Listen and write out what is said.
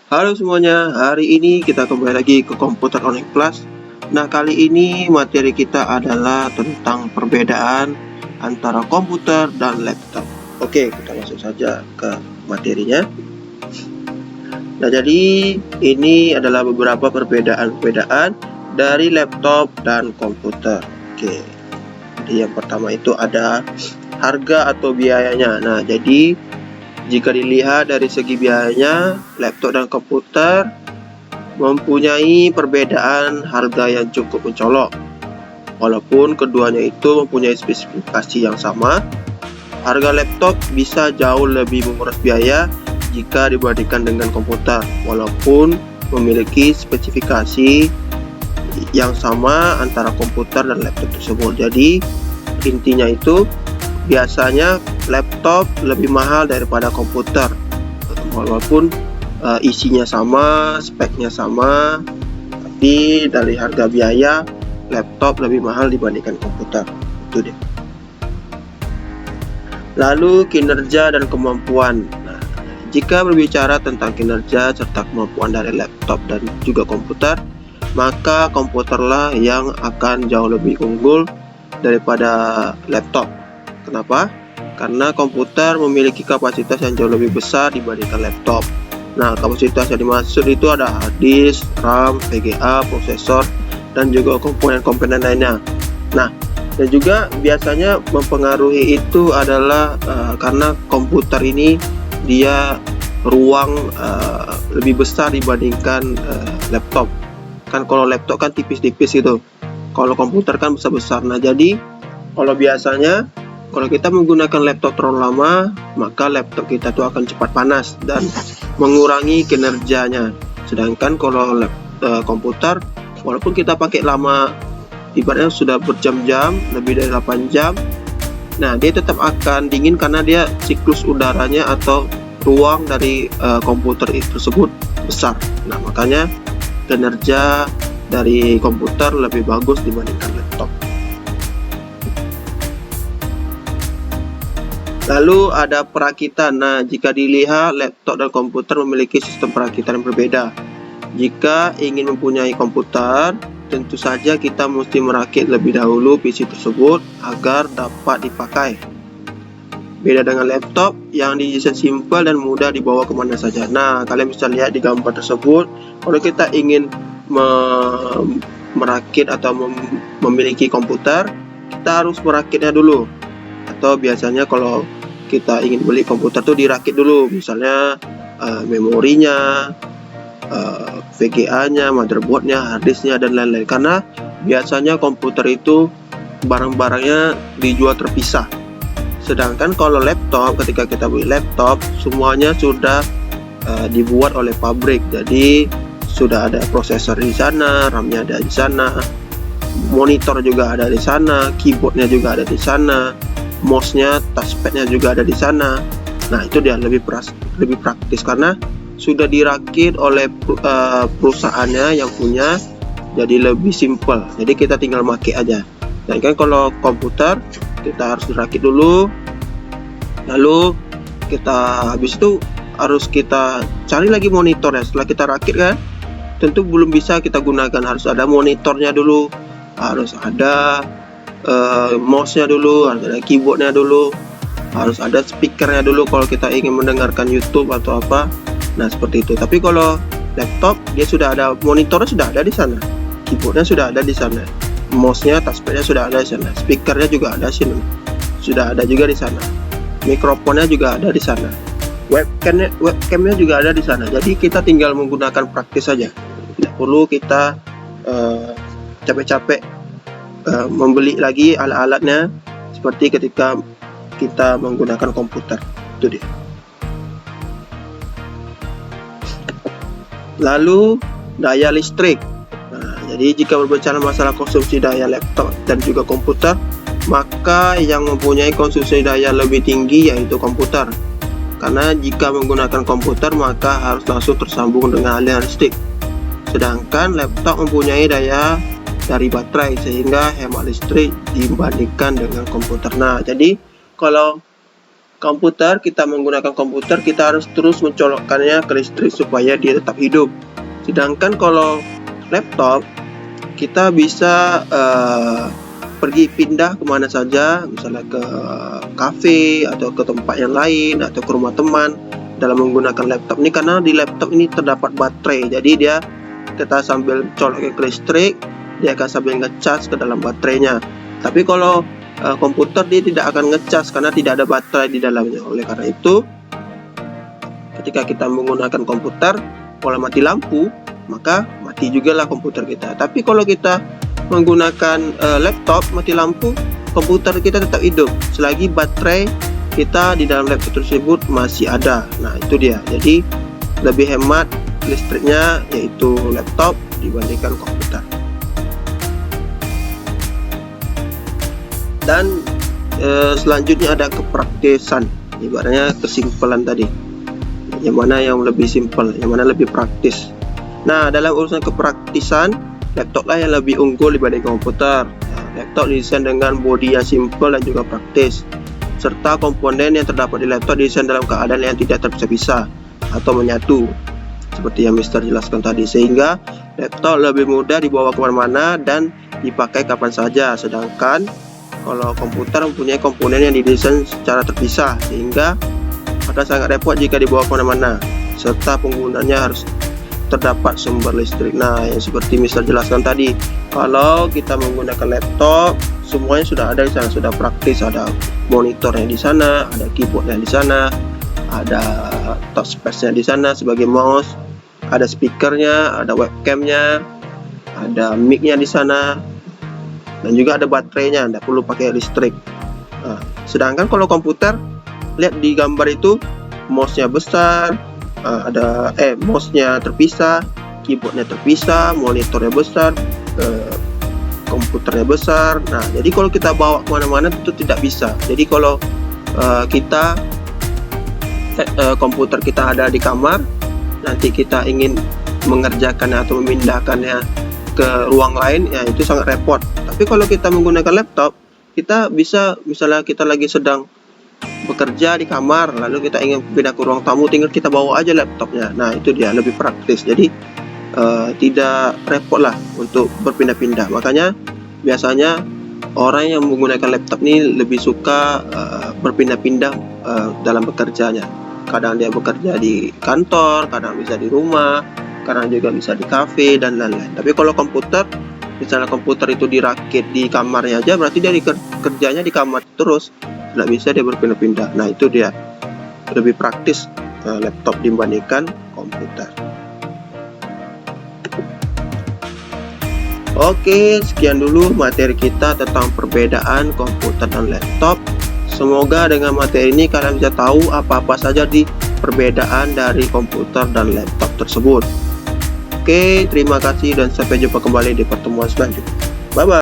Halo semuanya, hari ini kita kembali lagi ke Komputer Online Class. Nah, kali ini materi kita adalah tentang perbedaan antara komputer dan laptop. Oke, kita langsung saja ke materinya. Nah, jadi ini adalah beberapa perbedaan-perbedaan dari laptop dan komputer. Oke, jadi yang pertama itu ada harga atau biayanya. Nah, jadi jika dilihat dari segi biayanya, laptop dan komputer mempunyai perbedaan harga yang cukup mencolok. Walaupun keduanya itu mempunyai spesifikasi yang sama, harga laptop bisa jauh lebih menguras biaya jika dibandingkan dengan komputer, walaupun memiliki spesifikasi yang sama antara komputer dan laptop tersebut. Jadi intinya itu biasanya laptop lebih mahal daripada komputer, walaupun isinya sama, speknya sama, tapi dari harga biaya laptop lebih mahal dibandingkan komputer. Itu deh. Lalu kinerja dan kemampuan. Nah, jika berbicara tentang kinerja serta kemampuan dari laptop dan juga komputer, maka komputerlah yang akan jauh lebih unggul daripada laptop. Kenapa? Karena komputer memiliki kapasitas yang jauh lebih besar dibandingkan laptop. Nah, kapasitas yang dimaksud itu ada hard disk, RAM, VGA, prosesor, dan juga komponen-komponen lainnya. Nah, dan juga biasanya mempengaruhi itu adalah karena komputer ini dia ruang lebih besar dibandingkan laptop. Kan kalau laptop kan tipis-tipis gitu. Kalau komputer kan besar-besar. Nah, jadi kalau biasanya kalau kita menggunakan laptop terlalu lama, maka laptop kita tuh akan cepat panas dan mengurangi kinerjanya. Sedangkan kalau komputer, walaupun kita pakai lama, ibaratnya sudah berjam-jam, lebih dari 8 jam, nah dia tetap akan dingin karena dia siklus udaranya atau ruang dari komputer tersebut besar. Nah, makanya kinerja dari komputer lebih bagus dibandingkan laptop. Lalu ada perakitan. Nah, jika dilihat laptop dan komputer memiliki sistem perakitan yang berbeda. Jika ingin mempunyai komputer, tentu saja kita mesti merakit lebih dahulu PC tersebut agar dapat dipakai. Beda dengan laptop yang didesain simpel dan mudah dibawa kemana saja. Nah, kalian bisa lihat di gambar tersebut, kalau kita ingin merakit atau memiliki komputer, kita harus merakitnya dulu. Atau biasanya kalau kita ingin beli komputer tuh dirakit dulu, misalnya memorinya, VGA-nya, motherboard-nya, harddisk-nya, dan lain-lain. Karena biasanya komputer itu barang-barangnya dijual terpisah. Sedangkan kalau laptop, ketika kita beli laptop, semuanya sudah dibuat oleh pabrik. Jadi sudah ada prosesor di sana, RAM-nya ada di sana, monitor juga ada di sana, keyboard-nya juga ada di sana, mouse-nya, touchpad-nya juga ada di sana. Nah, itu dia lebih praktis karena sudah dirakit oleh perusahaannya yang punya, jadi lebih simple. Jadi kita tinggal pakai aja. Dan kan kalau komputer kita harus dirakit dulu, lalu kita habis itu harus kita cari lagi monitornya. Setelah kita rakit kan, tentu belum bisa kita gunakan, harus ada monitornya dulu, harus ada mouse-nya dulu, harus ada keyboard-nya dulu, harus ada speaker-nya dulu kalau kita ingin mendengarkan YouTube atau apa. Nah, seperti itu. Tapi kalau laptop dia sudah ada monitornya, sudah ada di sana, keyboard-nya sudah ada di sana, mouse-nya, touchpad-nya sudah ada di sana, speaker-nya juga ada sini, sudah ada juga di sana, mikrofonnya juga ada di sana, webcam-nya juga ada di sana. Jadi kita tinggal menggunakan praktis saja, tidak perlu kita capek-capek membeli lagi alat-alatnya seperti ketika kita menggunakan komputer. Itu dia. Lalu daya listrik. Nah, jadi jika berbicara masalah konsumsi daya laptop dan juga komputer, maka yang mempunyai konsumsi daya lebih tinggi yaitu komputer. Karena jika menggunakan komputer maka harus langsung tersambung dengan aliran listrik. Sedangkan laptop mempunyai daya dari baterai sehingga hemat listrik dibandingkan dengan komputer. Nah, jadi kalau Komputer, kita menggunakan komputer, kita harus terus mencolokkannya ke listrik supaya dia tetap hidup. Sedangkan kalau laptop, kita bisa pergi pindah kemana saja, misalnya ke kafe atau ke tempat yang lain atau ke rumah teman dalam menggunakan laptop ini, karena di laptop ini terdapat baterai. Jadi kita sambil colok ke listrik, dia akan sambil ngecas ke dalam baterainya. Tapi kalau komputer dia tidak akan ngecas karena tidak ada baterai di dalamnya. Oleh karena itu, ketika kita menggunakan komputer, kalau mati lampu, maka mati juga lah komputer kita. Tapi kalau kita menggunakan laptop, mati lampu, komputer kita tetap hidup selagi baterai kita di dalam laptop tersebut masih ada. Nah, itu dia. Jadi lebih hemat listriknya yaitu laptop dibandingkan komputer. Dan selanjutnya ada kepraktisan, ibaratnya kesimpulan tadi, yang mana yang lebih simpel, yang mana lebih praktis. Nah, dalam urusan kepraktisan, laptop lah yang lebih unggul dibanding komputer. Laptop didesain dengan bodi yang simpel dan juga praktis, serta komponen yang terdapat di laptop didesain dalam keadaan yang tidak terpisah-pisah atau menyatu, seperti yang Mister jelaskan tadi, sehingga laptop lebih mudah dibawa kemana-mana dan dipakai kapan saja. Sedangkan kalau komputer mempunyai komponen yang didesain secara terpisah, sehingga akan sangat repot jika dibawa kemana-mana, serta penggunanya harus terdapat sumber listrik. Nah, yang seperti Mister jelaskan tadi, kalau kita menggunakan laptop, semuanya sudah ada di sana, sudah praktis. Ada monitornya di sana, ada keyboardnya di sana, ada touchpadnya di sana sebagai mouse, ada speakernya, ada webcamnya, ada mic-nya di sana, dan juga ada baterainya, tidak perlu pakai listrik. Nah, sedangkan kalau komputer, lihat di gambar itu, mouse-nya besar, mouse-nya terpisah, keyboardnya terpisah, monitornya besar, komputernya besar. Nah, jadi kalau kita bawa kemana-mana itu tidak bisa. Jadi kalau komputer kita ada di kamar, nanti kita ingin mengerjakannya atau memindahkannya ke ruang lain, ya itu sangat repot. Tapi kalau kita menggunakan laptop, kita bisa, misalnya kita lagi sedang bekerja di kamar, lalu kita ingin pindah ke ruang tamu, tinggal kita bawa aja laptopnya. Nah, itu dia, lebih praktis. Jadi tidak repot lah untuk berpindah-pindah. Makanya biasanya orang yang menggunakan laptop ini lebih suka berpindah-pindah dalam bekerjanya. Kadang dia bekerja di kantor, kadang bisa di rumah, kadang juga bisa di kafe dan lain-lain. Tapi kalau komputer, misalnya komputer itu dirakit di kamarnya aja, berarti dia kerjanya di kamar terus, tidak bisa dia berpindah-pindah. Nah, itu dia, lebih praktis laptop dibandingkan komputer. Oke, sekian dulu materi kita tentang perbedaan komputer dan laptop. Semoga dengan materi ini kalian bisa tahu apa-apa saja di perbedaan dari komputer dan laptop tersebut. Oke, terima kasih dan sampai jumpa kembali di pertemuan selanjutnya. Bye-bye.